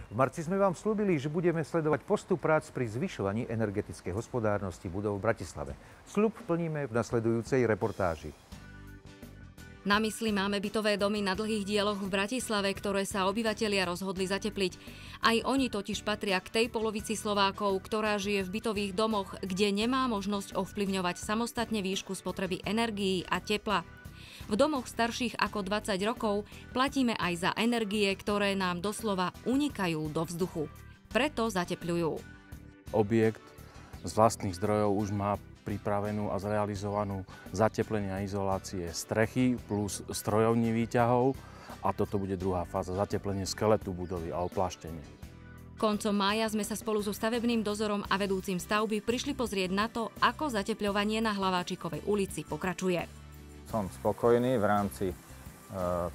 V marci sme vám slúbili, že budeme sledovať postup prác pri zvyšovaní energetickej hospodárnosti budov v Bratislave. Sľub plníme v nasledujúcej reportáži. Na mysli máme bytové domy na dlhých dieloch v Bratislave, ktoré sa obyvatelia rozhodli zatepliť. Aj oni totiž patria k tej polovici Slovákov, ktorá žije v bytových domoch, kde nemá možnosť ovplyvňovať samostatne výšku spotreby energií a tepla. V domoch starších ako 20 rokov platíme aj za energie, ktoré nám doslova unikajú do vzduchu. Preto zatepľujú. Objekt z vlastných zdrojov už má pripravenú a zrealizovanú zateplenie a izolácie strechy plus strojovní výťahov a toto bude druhá fáza, zateplenie skeletu budovy a opláštenie. Koncom mája sme sa spolu so stavebným dozorom a vedúcim stavby prišli pozrieť na to, ako zatepľovanie na Hlaváčikovej ulici pokračuje. Som spokojný v rámci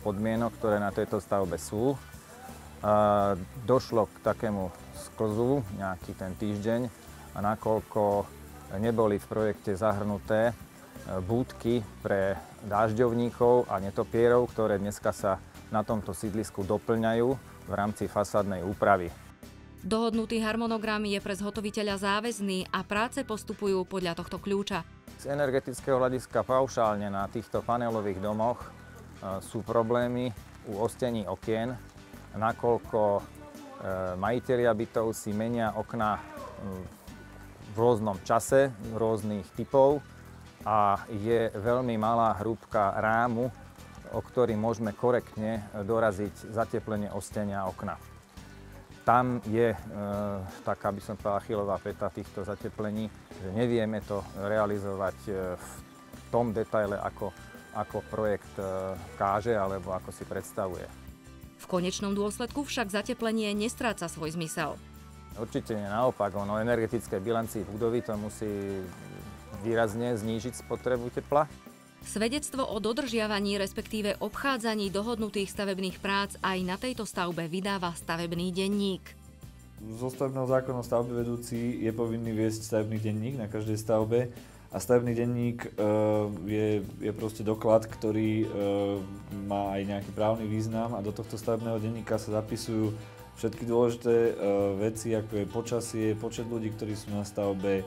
podmienok, ktoré na tejto stavbe sú. Došlo k takému sklzu nejaký ten týždeň a nakoľko neboli v projekte zahrnuté búdky pre dážďovníkov a netopierov, ktoré dneska sa na tomto sídlisku doplňajú v rámci fasádnej úpravy. Dohodnutý harmonogram je pre zhotoviteľa záväzný a práce postupujú podľa tohto kľúča. Z energetického hľadiska paušálne na týchto panelových domoch sú problémy u ostení okien, nakoľko majitelia bytov si menia okná v rôznom čase, rôznych typov a je veľmi malá hrúbka rámu, o ktorý môžeme korektne doraziť zateplenie ostenia okna. Tam je taká, by som povedal, Achillová päta týchto zateplení, že nevieme to realizovať v tom detaile, ako projekt káže alebo ako si predstavuje. V konečnom dôsledku však zateplenie nestráca svoj zmysel. Určite nie, naopak, energetické bilancii budovy to musí výrazne znížiť spotrebu tepla. Svedectvo o dodržiavaní, respektíve obchádzaní dohodnutých stavebných prác aj na tejto stavbe vydáva stavebný denník. Zo stavebného zákona stavby vedúci je povinný viesť stavebný denník na každej stavbe a stavebný denník je proste doklad, ktorý má aj nejaký právny význam a do tohto stavebného denníka sa zapisujú všetky dôležité veci, ako je počasie, počet ľudí, ktorí sú na stavbe,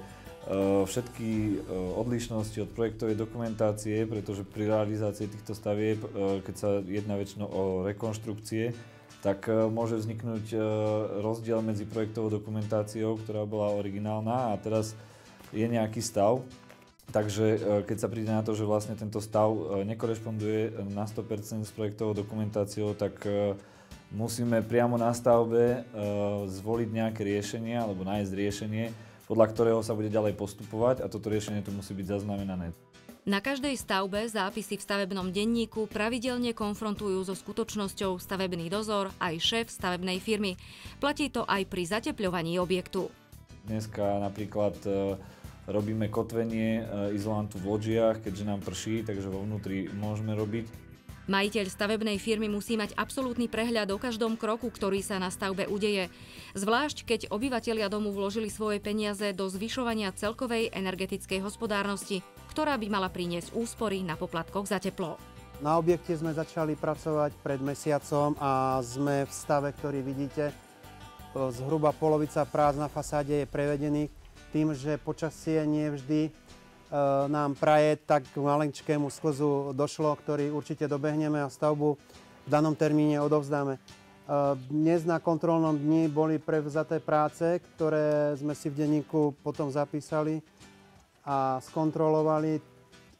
všetky odlišnosti od projektovej dokumentácie, pretože pri realizácii týchto stavieb, keď sa jedná väčšinou o rekonštrukcie, tak môže vzniknúť rozdiel medzi projektovou dokumentáciou, ktorá bola originálna a teraz je nejaký stav. Takže keď sa príde na to, že vlastne tento stav nekorešponduje na 100% s projektovou dokumentáciou, tak musíme priamo na stavbe zvoliť nejaké riešenie alebo nájsť riešenie, podľa ktorého sa bude ďalej postupovať a toto riešenie tu musí byť zaznamenané. Na každej stavbe zápisy v stavebnom denníku pravidelne konfrontujú so skutočnosťou stavebný dozor aj šéf stavebnej firmy. Platí to aj pri zatepľovaní objektu. Dneska napríklad robíme kotvenie izolantu v lodžiach, keďže nám prší, takže vo vnútri môžeme robiť. Majiteľ stavebnej firmy musí mať absolútny prehľad o každom kroku, ktorý sa na stavbe udeje. Zvlášť, keď obyvatelia domu vložili svoje peniaze do zvyšovania celkovej energetickej hospodárnosti, ktorá by mala priniesť úspory na poplatkoch za teplo. Na objekte sme začali pracovať pred mesiacom a sme v stave, ktorý vidíte. Zhruba polovica prác na fasáde je prevedených tým, že počasie nie vždy nám praje, tak k maličkému sklzu došlo, ktorý určite dobehneme a stavbu v danom termíne odovzdáme. Dnes na kontrolnom dni boli prevzaté práce, ktoré sme si v denníku potom zapísali a skontrolovali,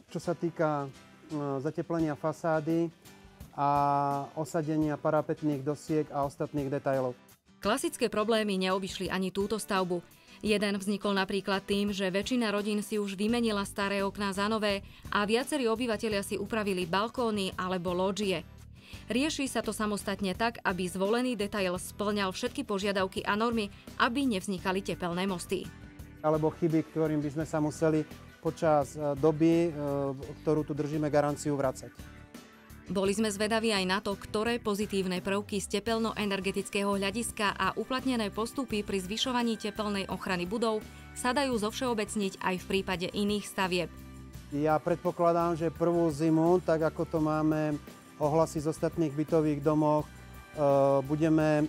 čo sa týka zateplenia fasády a osadenia parapetných dosiek a ostatných detailov. Klasické problémy neobyšli ani túto stavbu. Jeden vznikol napríklad tým, že väčšina rodín si už vymenila staré okná za nové a viacerí obyvatelia si upravili balkóny alebo lóžie. Rieši sa to samostatne tak, aby zvolený detail spĺňal všetky požiadavky a normy, aby nevznikali tepelné mosty. Alebo chyby, ktorým by sme sa museli počas doby, ktorú tu držíme garanciu, vracať. Boli sme zvedaví aj na to, ktoré pozitívne prvky z tepelno-energetického hľadiska a uplatnené postupy pri zvyšovaní tepelnej ochrany budov sa dajú zovšeobecniť aj v prípade iných stavieb. Ja predpokladám, že prvú zimu, tak ako to máme ohlasy z ostatných bytových domoch. Budeme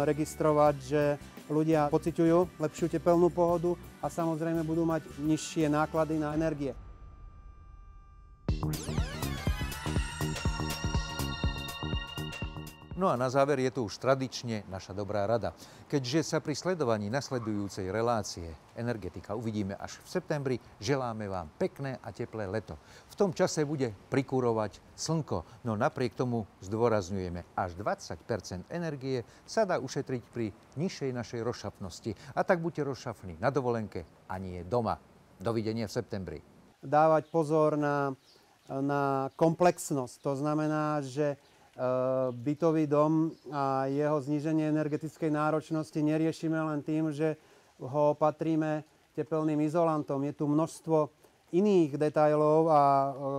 registrovať, že ľudia pociťujú lepšiu tepelnú pohodu a samozrejme budú mať nižšie náklady na energie. No a na záver je tu už tradične naša dobrá rada. Keďže sa pri sledovaní nasledujúcej relácie Energetika uvidíme až v septembri, želáme vám pekné a teplé leto. V tom čase bude prikurovať slnko, no napriek tomu zdôrazňujeme, až 20% energie sa dá ušetriť pri nižšej našej rozšafnosti. A tak buďte rozšafní na dovolenke a nie doma. Dovidenia v septembri. Dávať pozor na komplexnosť. To znamená, že bytový dom a jeho zníženie energetickej náročnosti neriešime len tým, že ho opatríme tepelným izolantom. Je tu množstvo iných detailov a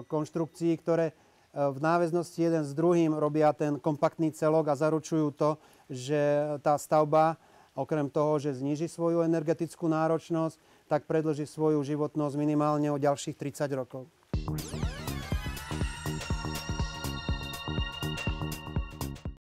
konštrukcií, ktoré v náväznosti jeden s druhým robia ten kompaktný celok a zaručujú to, že tá stavba, okrem toho, že zníži svoju energetickú náročnosť, tak predĺži svoju životnosť minimálne o ďalších 30 rokov.